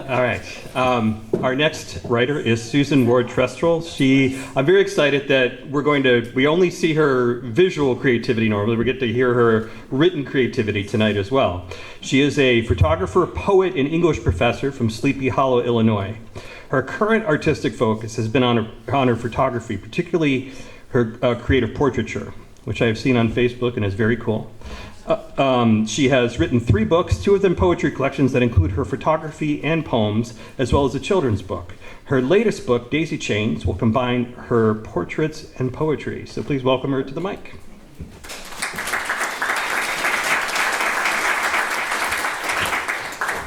All right. Our next writer is Susan Ward Trestrail. I'm very excited that we only see her visual creativity normally. We get to hear her written creativity tonight as well. She is a photographer, poet, and English professor from Sleepy Hollow, Illinois. Her current artistic focus has been on her photography, particularly her creative portraiture, which I have seen on Facebook and is very cool. She has written 3 books, 2 of them poetry collections that include her photography and poems, as well as a children's book. Her latest book, Daisy Chains, will combine her portraits and poetry. So please welcome her to the mic.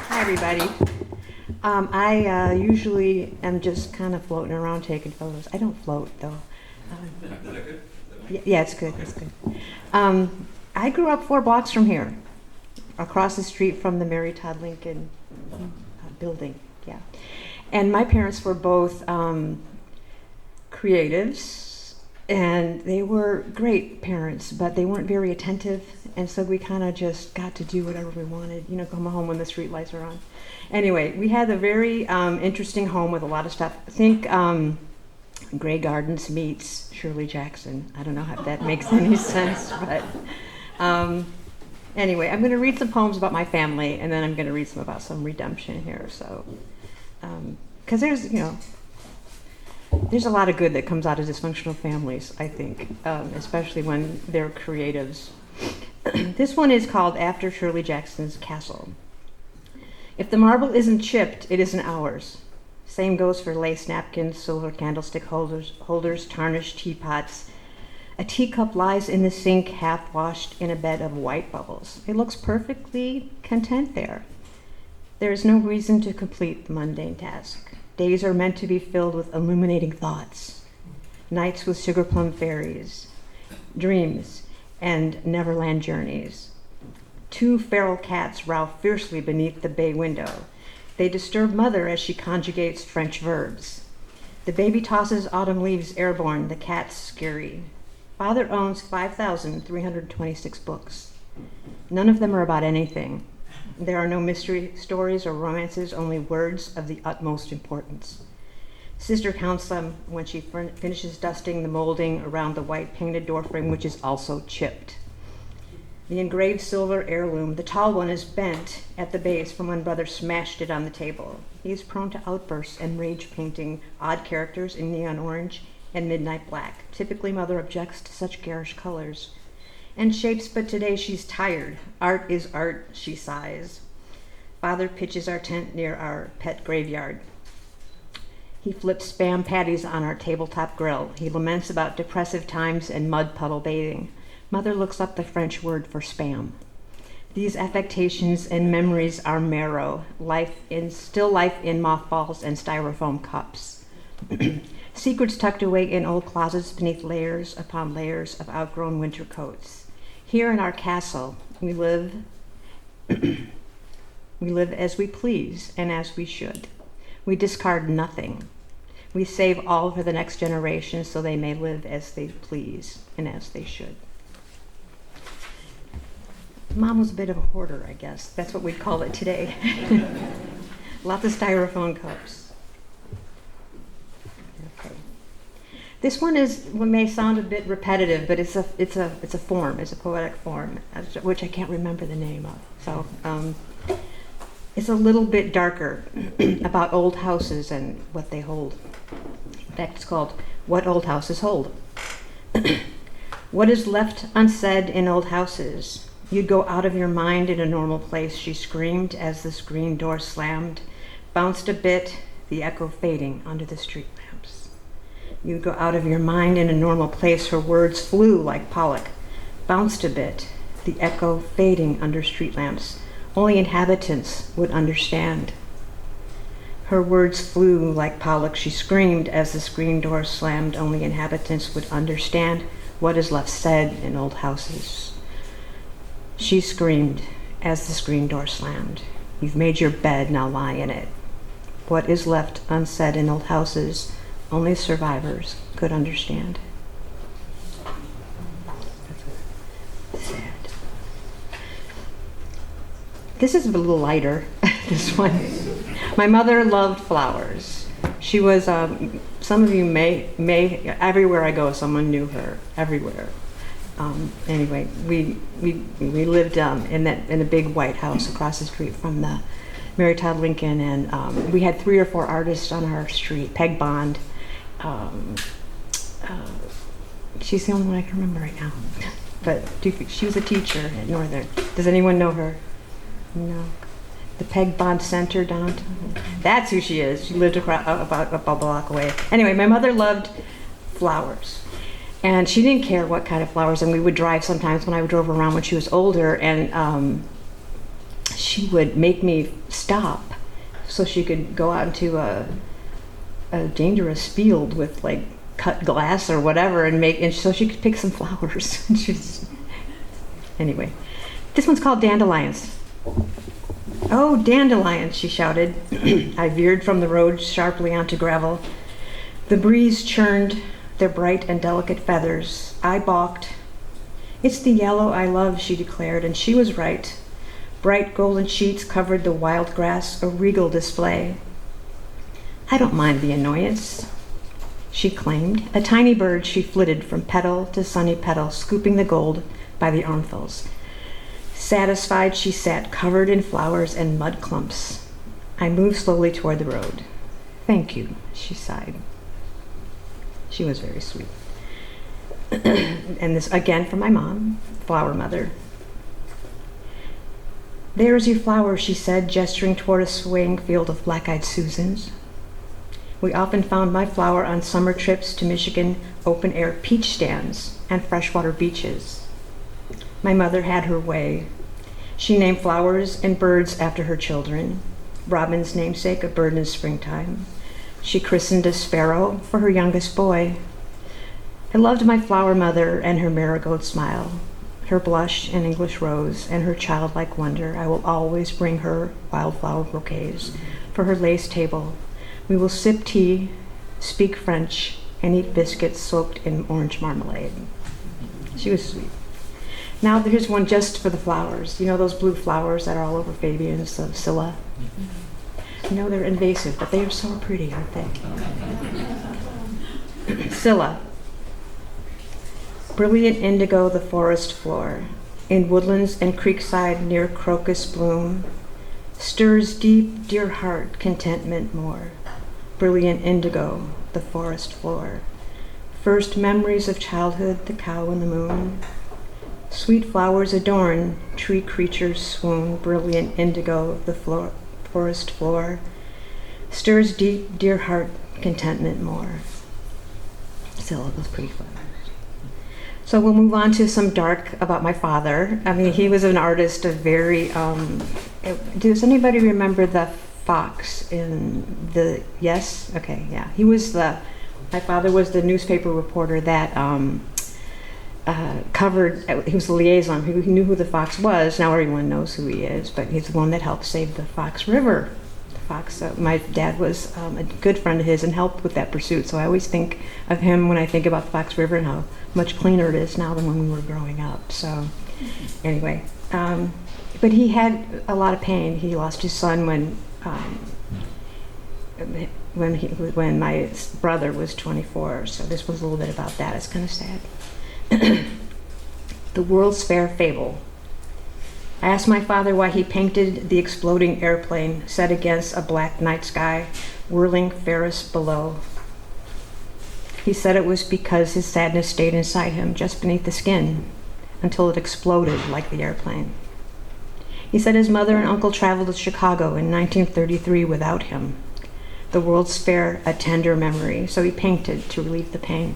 Hi, everybody. I usually am just kind of floating around taking photos. I don't float, though. Yeah, it's good. It's good. I grew up 4 blocks from here, across the street from the Mary Todd Lincoln building. Yeah, and my parents were both creatives, and they were great parents, but they weren't very attentive, and so we kind of just got to do whatever we wanted. You know, come home when the street lights are on. Anyway, we had a very interesting home with a lot of stuff. I think Grey Gardens meets Shirley Jackson. I don't know if that makes any sense, but. Anyway, I'm going to read some poems about my family, and then I'm going to read some about some redemption here. So, because there's a lot of good that comes out of dysfunctional families, I think, especially when they're creatives. This one is called After Shirley Jackson's Castle. If the marble isn't chipped, it isn't ours. Same goes for lace napkins, silver candlestick holders, tarnished teapots. A teacup lies in the sink, half washed in a bed of white bubbles. It looks perfectly content there. There is no reason to complete the mundane task. Days are meant to be filled with illuminating thoughts, nights with sugar plum fairies, dreams, and Neverland journeys. 2 feral cats row fiercely beneath the bay window. They disturb Mother as she conjugates French verbs. The baby tosses autumn leaves airborne, the cats scurry. Father owns 5,326 books. None of them are about anything. There are no mystery stories or romances, only words of the utmost importance. Sister counts them when she finishes dusting the molding around the white painted doorframe, which is also chipped. The engraved silver heirloom, the tall one, is bent at the base from when Brother smashed it on the table. He is prone to outbursts and rage painting odd characters in neon orange and midnight black. Typically, Mother objects to such garish colors and shapes, but today she's tired. Art is art, she sighs. Father pitches our tent near our pet graveyard. He flips Spam patties on our tabletop grill. He laments about depressive times and mud puddle bathing. Mother looks up the French word for spam. These affectations and memories are marrow, still life in mothballs and styrofoam cups. Secrets tucked away in old closets beneath layers upon layers of outgrown winter coats. Here in our castle, we live as we please and as we should. We discard nothing. We save all for the next generation so they may live as they please and as they should. Mom was a bit of a hoarder, I guess. That's what we'd call it today. Lots of styrofoam cups. This one may sound a bit repetitive, but it's a form, it's a poetic form, which I can't remember the name of. So it's a little bit darker about old houses and what they hold. In fact, it's called What Old Houses Hold. What is left unsaid in old houses? You'd go out of your mind in a normal place, she screamed as the screen door slammed, bounced a bit, the echo fading under the street lamps. You'd go out of your mind in a normal place, her words flew like Pollock, bounced a bit, the echo fading under street lamps. Only inhabitants would understand. Her words flew like Pollock, she screamed as the screen door slammed. Only inhabitants would understand what is left said in old houses. She screamed as the screen door slammed. You've made your bed, now lie in it. What is left unsaid in old houses, only survivors could understand. Sad. This is a little lighter, this one. My mother loved flowers. She was, some of you may, everywhere I go, someone knew her, everywhere. Anyway, we lived in a big white house across the street from the Mary Todd Lincoln, and we had 3 or 4 artists on our street. Peg Bond. She's the only one I can remember right now. But she was a teacher at Northern. Does anyone know her? No. The Peg Bond Center downtown. That's who she is. She lived about a block away. Anyway, my mother loved flowers. And she didn't care what kind of flowers. And we would drive sometimes when I drove around when she was older. And she would make me stop so she could go out into a dangerous field with like cut glass or whatever and so she could pick some flowers. Anyway, this one's called Dandelions. Oh, dandelions, she shouted. I veered from the road sharply onto gravel. The breeze churned their bright and delicate feathers. I balked. It's the yellow I love, she declared, and she was right. Bright golden sheets covered the wild grass, a regal display. I don't mind the annoyance, she claimed. A tiny bird, she flitted from petal to sunny petal, scooping the gold by the armfuls. Satisfied, she sat covered in flowers and mud clumps. I moved slowly toward the road. Thank you, she sighed. She was very sweet. And this again from my mom, flower mother. There's your flower, she said, gesturing toward a swaying field of black-eyed Susans. We often found my flower on summer trips to Michigan open-air peach stands and freshwater beaches. My mother had her way. She named flowers and birds after her children. Robin's namesake, a bird in springtime. She christened a sparrow for her youngest boy. I loved my flower mother and her marigold smile, her blush and English rose, and her childlike wonder. I will always bring her wildflower bouquets for her lace table. We will sip tea, speak French, and eat biscuits soaked in orange marmalade. She was sweet. Now here's one just for the flowers. You know those blue flowers that are all over Fabian's, Scilla? I know they're invasive, but they are so pretty, aren't they? Scilla. Brilliant indigo, the forest floor. In woodlands and creekside near crocus bloom. Stirs deep, dear heart, contentment more. Brilliant indigo, the forest floor. First memories of childhood, the cow and the moon. Sweet flowers adorn, tree creatures swoon. Brilliant indigo, the forest floor. Stirs deep, dear heart, contentment more. Still, those pretty flowers. So we'll move on to some dark about my father. I mean, he was an artist of very, does anybody remember the fox in the, yes? Okay, yeah. My father was the newspaper reporter that covered, he was the liaison, he knew who the fox was. Now everyone knows who he is, but he's the one that helped save the Fox River. My dad was a good friend of his and helped with that pursuit. So I always think of him when I think about the Fox River and how much cleaner it is now than when we were growing up. So anyway, but he had a lot of pain. He lost his son when my brother was 24. So this was a little bit about that. It's kind of sad. The World's Fair Fable. I asked my father why he painted the exploding airplane set against a black night sky, whirling Ferris below. He said it was because his sadness stayed inside him, just beneath the skin, until it exploded like the airplane. He said his mother and uncle traveled to Chicago in 1933 without him. The World's Fair, a tender memory, so he painted to relieve the pain.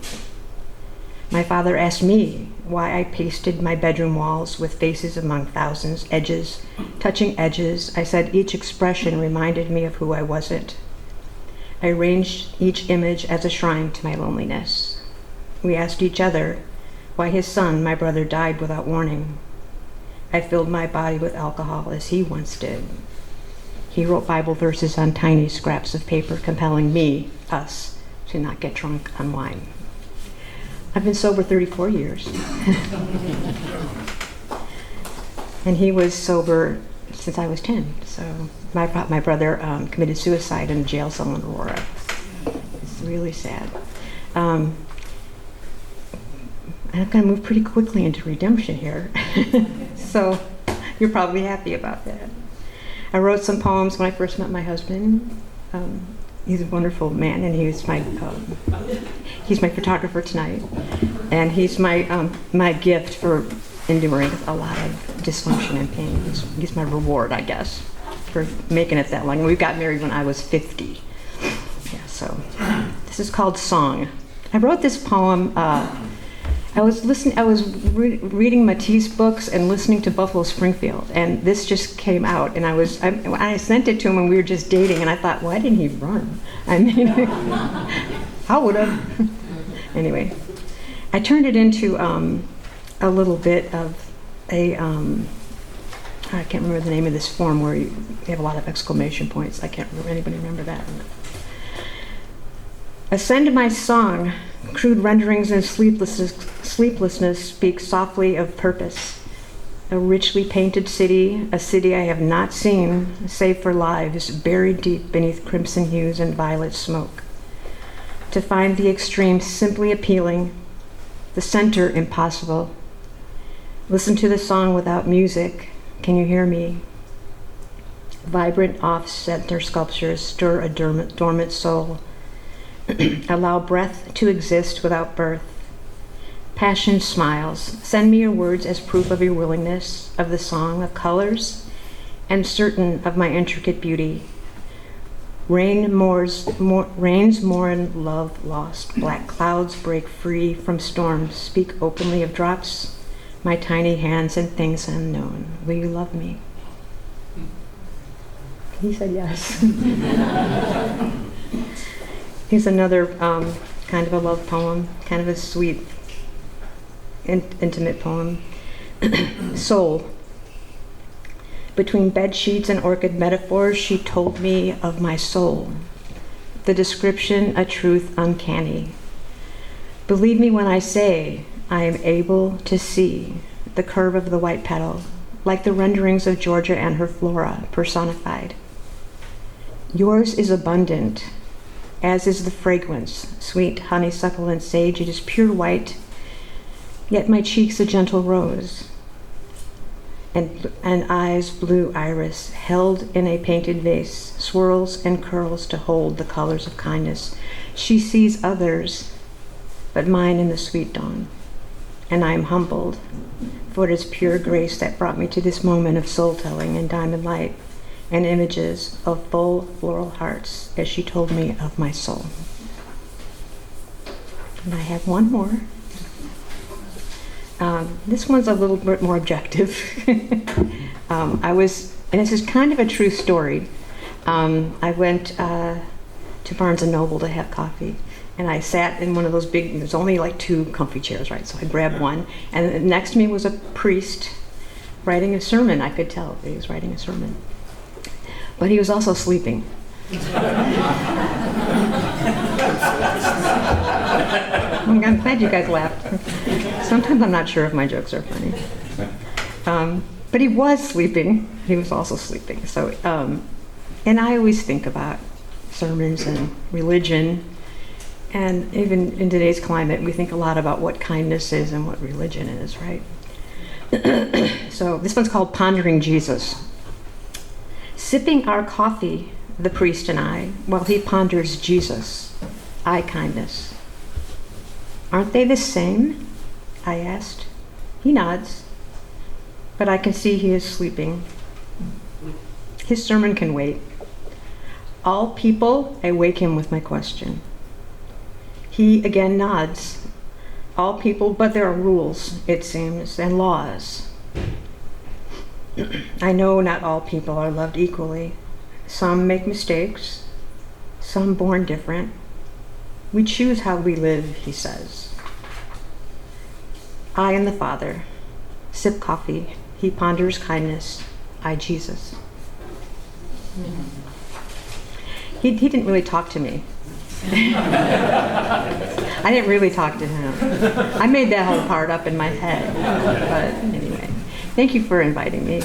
My father asked me why I pasted my bedroom walls with faces among thousands, edges, touching edges. I said each expression reminded me of who I wasn't. I arranged each image as a shrine to my loneliness. We asked each other why his son, my brother, died without warning. I filled my body with alcohol as he once did. He wrote Bible verses on tiny scraps of paper, compelling us, to not get drunk on wine. I've been sober 34 years. And he was sober since I was 10. So my brother committed suicide in a jail cell in Aurora. It's really sad. I'm going to move pretty quickly into redemption here. So you're probably happy about that. I wrote some poems when I first met my husband. He's a wonderful man, and he's my photographer tonight, and he's my gift for enduring a lot of dysfunction and pain. He's my reward, I guess, for making it that long. We got married when I was 50. Yeah, so this is called Song. I wrote this poem. I was reading Matisse books and listening to Buffalo Springfield, and this just came out. And I sent it to him when we were just dating, and I thought, why didn't he run? I mean, I would have. Anyway, I turned it into a little bit of a, I can't remember the name of this form where you have a lot of exclamation points. I can't remember. Anybody remember that? Ascend my song. Crude renderings and sleeplessness speak softly of purpose. A richly painted city, a city I have not seen, save for lives buried deep beneath crimson hues and violet smoke. To find the extreme simply appealing, the center impossible. Listen to the song without music. Can you hear me? Vibrant off-center sculptures stir a dormant soul. Allow breath to exist without birth. Passion smiles. Send me your words as proof of your willingness, of the song, of colors, and certain of my intricate beauty. Rains more in love lost. Black clouds break free from storms. Speak openly of drops, my tiny hands and things unknown. Will you love me? He said yes. Here's another kind of a love poem, kind of a sweet, intimate poem. Soul. Between bed sheets and orchid metaphors, she told me of my soul. The description, a truth uncanny. Believe me when I say I am able to see the curve of the white petal, like the renderings of Georgia and her flora personified. Yours is abundant, as is the fragrance, sweet honeysuckle and sage. It is pure white, yet my cheeks a gentle rose, and eyes blue iris, held in a painted vase, swirls and curls to hold the colors of kindness. She sees others, but mine in the sweet dawn, and I am humbled, for it is pure grace that brought me to this moment of soul-telling in diamond light, and images of full floral hearts as she told me of my soul. And I have one more. This one's a little bit more objective. And this is kind of a true story. I went to Barnes & Noble to have coffee, and I sat in one of those big, there's only like 2 comfy chairs, right? So I grabbed one, and next to me was a priest writing a sermon. I could tell he was writing a sermon. But he was also sleeping. I'm glad you guys laughed. Sometimes I'm not sure if my jokes are funny. But he was sleeping. He was also sleeping. So, and I always think about sermons and religion. And even in today's climate, we think a lot about what kindness is and what religion is, right? So this one's called Pondering Jesus. Sipping our coffee, the priest and I, while he ponders Jesus, I kindness. Aren't they the same? I asked. He nods, but I can see he is sleeping. His sermon can wait. All people, I wake him with my question. He again nods. All people, but there are rules, it seems, and laws. I know not all people are loved equally. Some make mistakes, some born different. We choose how we live, he says. I and the Father sip coffee. He ponders kindness. I Jesus. He didn't really talk to me. I didn't really talk to him. I made that whole part up in my head. But anyway, thank you for inviting me.